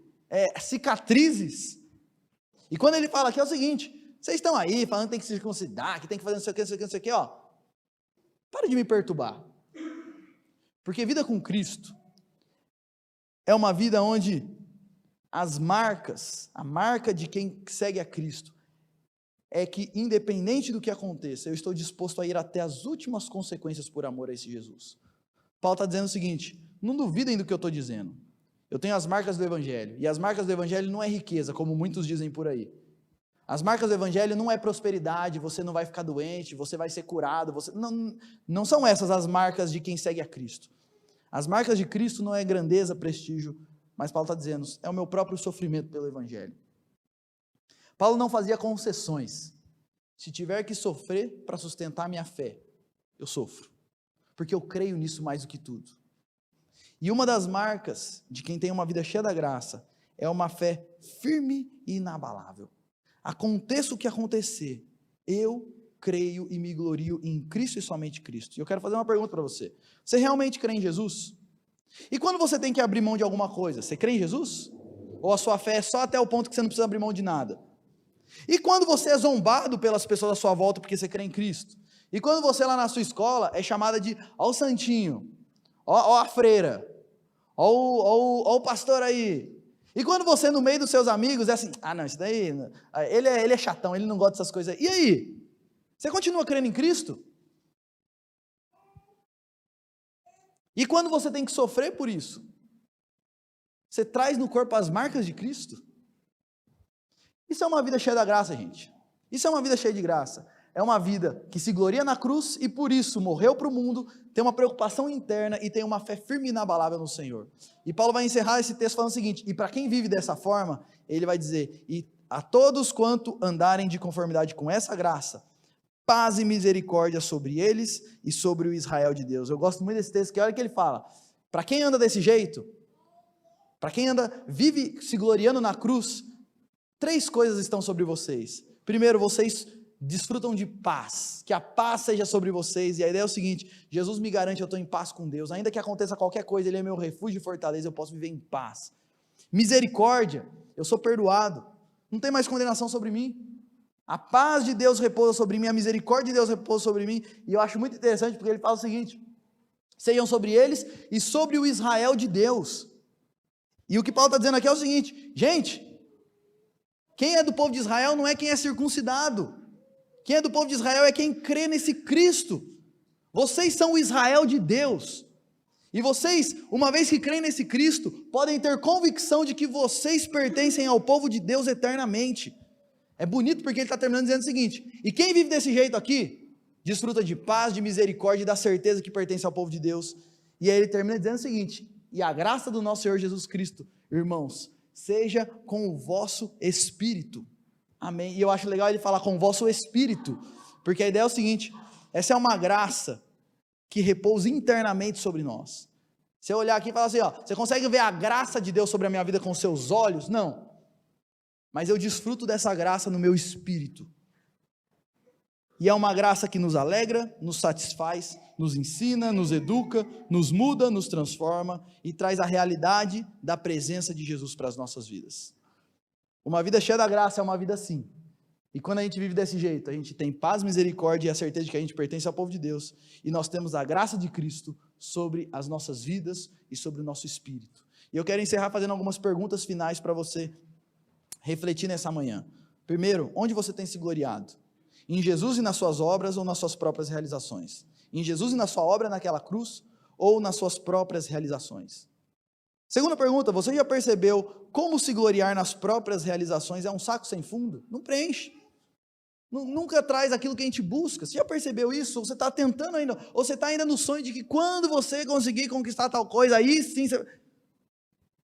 cicatrizes. E quando ele fala aqui é o seguinte: vocês estão aí falando que tem que se circuncidar, que tem que fazer não sei o que, não sei o que, não sei o que, ó. Para de me perturbar. Porque vida com Cristo é uma vida onde as marcas, a marca de quem segue a Cristo, é que independente do que aconteça, eu estou disposto a ir até as últimas consequências por amor a esse Jesus. Paulo está dizendo o seguinte: não duvidem do que eu estou dizendo. Eu tenho as marcas do Evangelho, e as marcas do Evangelho não é riqueza, como muitos dizem por aí. As marcas do Evangelho não é prosperidade, você não vai ficar doente, você vai ser curado, não são essas as marcas de quem segue a Cristo. As marcas de Cristo não é grandeza, prestígio, mas Paulo está dizendo, é o meu próprio sofrimento pelo Evangelho. Paulo não fazia concessões. Se tiver que sofrer para sustentar a minha fé, eu sofro, porque eu creio nisso mais do que tudo. E uma das marcas de quem tem uma vida cheia da graça é uma fé firme e inabalável. Aconteça o que acontecer, eu creio e me glorio em Cristo e somente Cristo. E eu quero fazer uma pergunta para você: você realmente crê em Jesus? E quando você tem que abrir mão de alguma coisa, você crê em Jesus? Ou a sua fé é só até o ponto que você não precisa abrir mão de nada? E quando você é zombado pelas pessoas à sua volta porque você crê em Cristo? E quando você lá na sua escola é chamada de ó o santinho, ó a freira, ó o pastor aí. E quando você no meio dos seus amigos é assim, não, isso daí, ele é chatão, ele não gosta dessas coisas. E aí? Você continua crendo em Cristo? E quando você tem que sofrer por isso, você traz no corpo as marcas de Cristo? Isso é uma vida cheia da graça, gente. Isso é uma vida cheia de graça. É uma vida que se gloria na cruz e por isso morreu para o mundo, tem uma preocupação interna e tem uma fé firme e inabalável no Senhor. E Paulo vai encerrar esse texto falando o seguinte: e para quem vive dessa forma, ele vai dizer, e a todos quanto andarem de conformidade com essa graça, paz e misericórdia sobre eles e sobre o Israel de Deus. Eu gosto muito desse texto, que olha o que ele fala, para quem anda desse jeito, para quem vive se gloriando na cruz, 3 coisas estão sobre vocês. Primeiro, vocês desfrutam de paz, que a paz seja sobre vocês, e a ideia é o seguinte: Jesus me garante, eu estou em paz com Deus, ainda que aconteça qualquer coisa, Ele é meu refúgio e fortaleza, eu posso viver em paz. Misericórdia, eu sou perdoado, não tem mais condenação sobre mim, a paz de Deus repousa sobre mim, a misericórdia de Deus repousa sobre mim, e eu acho muito interessante, porque ele fala o seguinte: sejam sobre eles e sobre o Israel de Deus. E o que Paulo está dizendo aqui é o seguinte: gente, quem é do povo de Israel não é quem é circuncidado, quem é do povo de Israel é quem crê nesse Cristo. Vocês são o Israel de Deus, e vocês, uma vez que creem nesse Cristo, podem ter convicção de que vocês pertencem ao povo de Deus eternamente. É bonito porque ele está terminando dizendo o seguinte: e quem vive desse jeito aqui, desfruta de paz, de misericórdia e da certeza que pertence ao povo de Deus. E aí ele termina dizendo o seguinte: e a graça do nosso Senhor Jesus Cristo, irmãos, seja com o vosso espírito. Amém. E eu acho legal ele falar com o vosso espírito, porque a ideia é o seguinte: essa é uma graça que repousa internamente sobre nós. Você olhar aqui e falar assim, você consegue ver a graça de Deus sobre a minha vida com os seus olhos? Não. Mas eu desfruto dessa graça no meu espírito. E é uma graça que nos alegra, nos satisfaz, nos ensina, nos educa, nos muda, nos transforma e traz a realidade da presença de Jesus para as nossas vidas. Uma vida cheia da graça é uma vida assim, E quando a gente vive desse jeito, a gente tem paz, misericórdia e a certeza de que a gente pertence ao povo de Deus. E nós temos a graça de Cristo sobre as nossas vidas e sobre o nosso espírito. E eu quero encerrar fazendo algumas perguntas finais para você refletir nessa manhã. Primeiro, onde você tem se gloriado? Em Jesus e nas suas obras ou nas suas próprias realizações? Em Jesus e na sua obra naquela cruz ou nas suas próprias realizações? Segunda pergunta, você já percebeu como se gloriar nas próprias realizações é um saco sem fundo? Não preenche. Nunca traz aquilo que a gente busca. Você já percebeu isso? Ou você está tentando ainda? Ou você está ainda no sonho de que quando você conseguir conquistar tal coisa, aí sim você...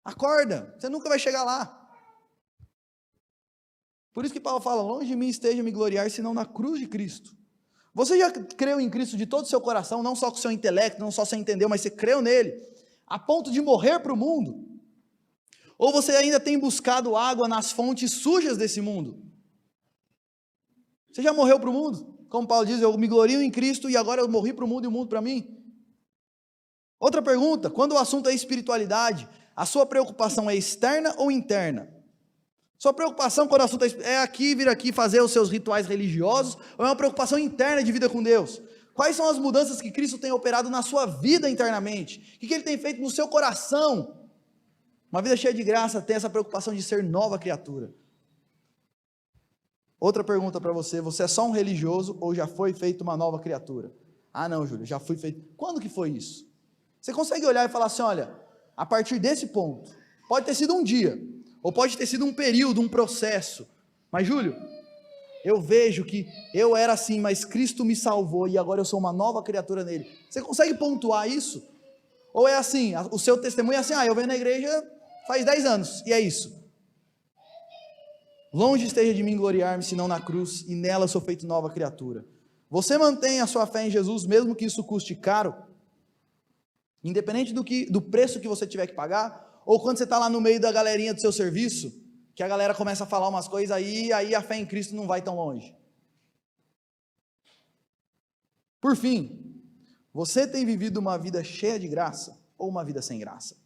Acorda, você nunca vai chegar lá. Por isso que Paulo fala, longe de mim esteja me gloriar, senão na cruz de Cristo. Você já creu em Cristo de todo o seu coração, não só com o seu intelecto, não só você entendeu, mas você creu nele, a ponto de morrer para o mundo? Ou você ainda tem buscado água nas fontes sujas desse mundo? Você já morreu para o mundo? Como Paulo diz, eu me glorio em Cristo e agora eu morri para o mundo e o mundo para mim. Outra pergunta, quando o assunto é espiritualidade, a sua preocupação é externa ou interna? Sua preocupação quando o assunto é aqui, vir aqui fazer os seus rituais religiosos, ou é uma preocupação interna de vida com Deus? Quais são as mudanças que Cristo tem operado na sua vida internamente? O que Ele tem feito no seu coração? Uma vida cheia de graça tem essa preocupação de ser nova criatura. Outra pergunta para você, você é só um religioso ou já foi feito uma nova criatura? Ah não, Júlio, já fui feito. Quando que foi isso? Você consegue olhar e falar assim, olha, a partir desse ponto, pode ter sido um dia, ou pode ter sido um período, um processo, mas Júlio, eu vejo que eu era assim, mas Cristo me salvou e agora eu sou uma nova criatura nele. Você consegue pontuar isso? Ou é assim, o seu testemunho é assim, eu venho na igreja faz 10 anos, e é isso. Longe esteja de mim gloriar-me, senão na cruz, e nela sou feito nova criatura. Você mantém a sua fé em Jesus, mesmo que isso custe caro? Independente do preço que você tiver que pagar? Ou quando você está lá no meio da galerinha do seu serviço, que a galera começa a falar umas coisas aí a fé em Cristo não vai tão longe? Por fim, você tem vivido uma vida cheia de graça ou uma vida sem graça?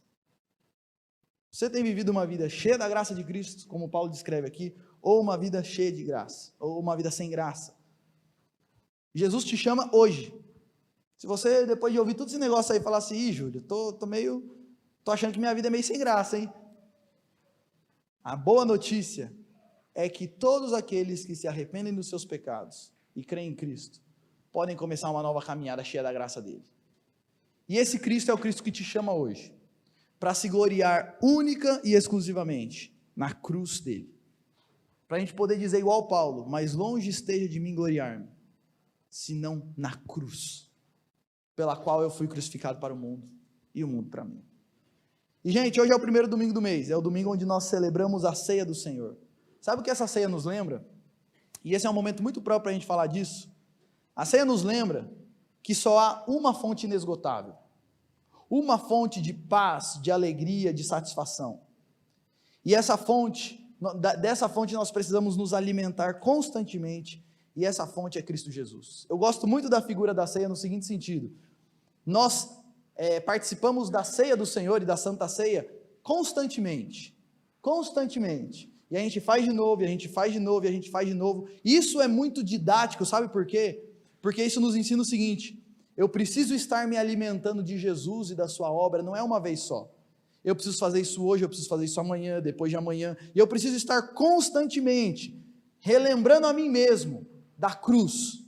Você tem vivido uma vida cheia da graça de Cristo, como Paulo descreve aqui, ou uma vida cheia de graça, ou uma vida sem graça? Jesus te chama hoje. Se você, depois de ouvir todo esse negócio aí, falar assim, Júlio, tô achando que minha vida é meio sem graça, hein? A boa notícia é que todos aqueles que se arrependem dos seus pecados e creem em Cristo, podem começar uma nova caminhada cheia da graça dele. E esse Cristo é o Cristo que te chama hoje, para se gloriar única e exclusivamente na cruz dele. Para a gente poder dizer igual Paulo, mas longe esteja de mim gloriar-me, senão na cruz, pela qual eu fui crucificado para o mundo, e o mundo para mim. E gente, hoje é o primeiro domingo do mês, é o domingo onde nós celebramos a ceia do Senhor. Sabe o que essa ceia nos lembra? E esse é um momento muito próprio para a gente falar disso. A ceia nos lembra que só há uma fonte inesgotável, uma fonte de paz, de alegria, de satisfação. E dessa fonte nós precisamos nos alimentar constantemente, e essa fonte é Cristo Jesus. Eu gosto muito da figura da ceia no seguinte sentido: nós participamos da ceia do Senhor e da Santa Ceia constantemente, e a gente faz de novo, e a gente faz de novo, e a gente faz de novo. Isso é muito didático, sabe por quê? Porque isso nos ensina o seguinte: eu preciso estar me alimentando de Jesus e da sua obra, não é uma vez só. Eu preciso fazer isso hoje, eu preciso fazer isso amanhã, depois de amanhã, e eu preciso estar constantemente relembrando a mim mesmo da cruz,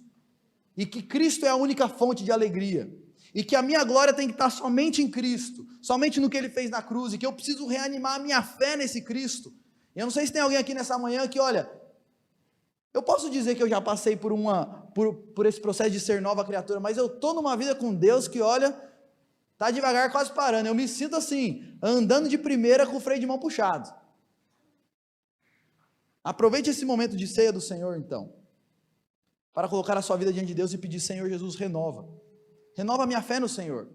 e que Cristo é a única fonte de alegria, e que a minha glória tem que estar somente em Cristo, somente no que Ele fez na cruz, e que eu preciso reanimar a minha fé nesse Cristo. E eu não sei se tem alguém aqui nessa manhã que, olha, eu posso dizer que eu já passei por esse processo de ser nova criatura, mas eu estou numa vida com Deus que, olha, está devagar, quase parando. Eu me sinto assim, andando de primeira com o freio de mão puxado. Aproveite esse momento de ceia do Senhor, então, para colocar a sua vida diante de Deus e pedir: Senhor Jesus, renova a minha fé no Senhor,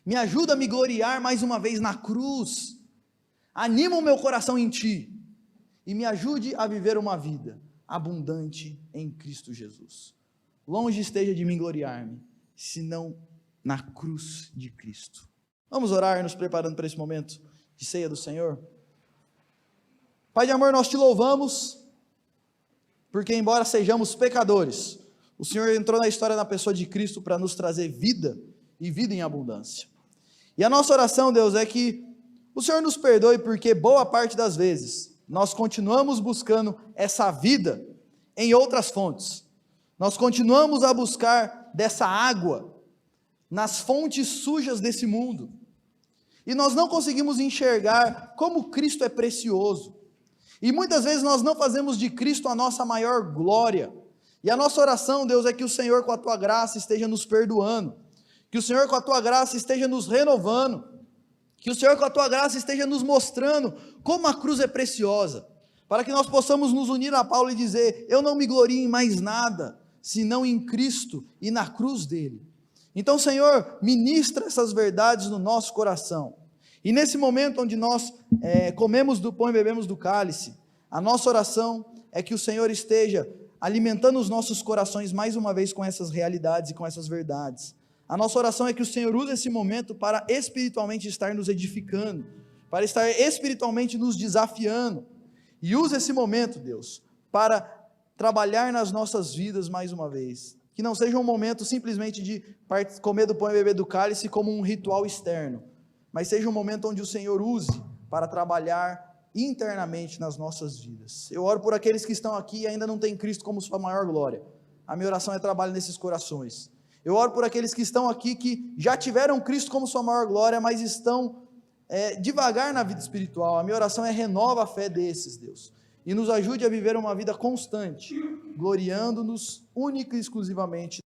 me ajuda a me gloriar mais uma vez na cruz, anima o meu coração em Ti, e me ajude a viver uma vida abundante em Cristo Jesus. Longe esteja de mim gloriar-me, senão na cruz de Cristo. Vamos orar, nos preparando para esse momento de ceia do Senhor. Pai de amor, nós Te louvamos porque embora sejamos pecadores, o Senhor entrou na história na pessoa de Cristo para nos trazer vida e vida em abundância. E a nossa oração, Deus, é que o Senhor nos perdoe, porque boa parte das vezes nós continuamos buscando essa vida em outras fontes. Nós continuamos a buscar dessa água nas fontes sujas desse mundo. E nós não conseguimos enxergar como Cristo é precioso. E muitas vezes nós não fazemos de Cristo a nossa maior glória. E a nossa oração, Deus, é que o Senhor com a tua graça esteja nos perdoando. Que o Senhor com a tua graça esteja nos renovando. Que o Senhor com a tua graça esteja nos mostrando como a cruz é preciosa. Para que nós possamos nos unir a Paulo e dizer: eu não me glorio em mais nada, senão em Cristo e na cruz dele. Então, Senhor, ministra essas verdades no nosso coração. E nesse momento onde nós comemos do pão e bebemos do cálice, a nossa oração é que o Senhor esteja alimentando os nossos corações mais uma vez com essas realidades e com essas verdades. A nossa oração é que o Senhor use esse momento para espiritualmente estar nos edificando, para estar espiritualmente nos desafiando. E use esse momento, Deus, para trabalhar nas nossas vidas mais uma vez. Que não seja um momento simplesmente de comer do pão e beber do cálice como um ritual externo, mas seja um momento onde o Senhor use para trabalhar internamente nas nossas vidas. Eu oro por aqueles que estão aqui e ainda não têm Cristo como sua maior glória. A minha oração é trabalho nesses corações. Eu oro por aqueles que estão aqui que já tiveram Cristo como sua maior glória, mas estão devagar na vida espiritual. A minha oração é: renova a fé desses, Deus, e nos ajude a viver uma vida constante, gloriando-nos única e exclusivamente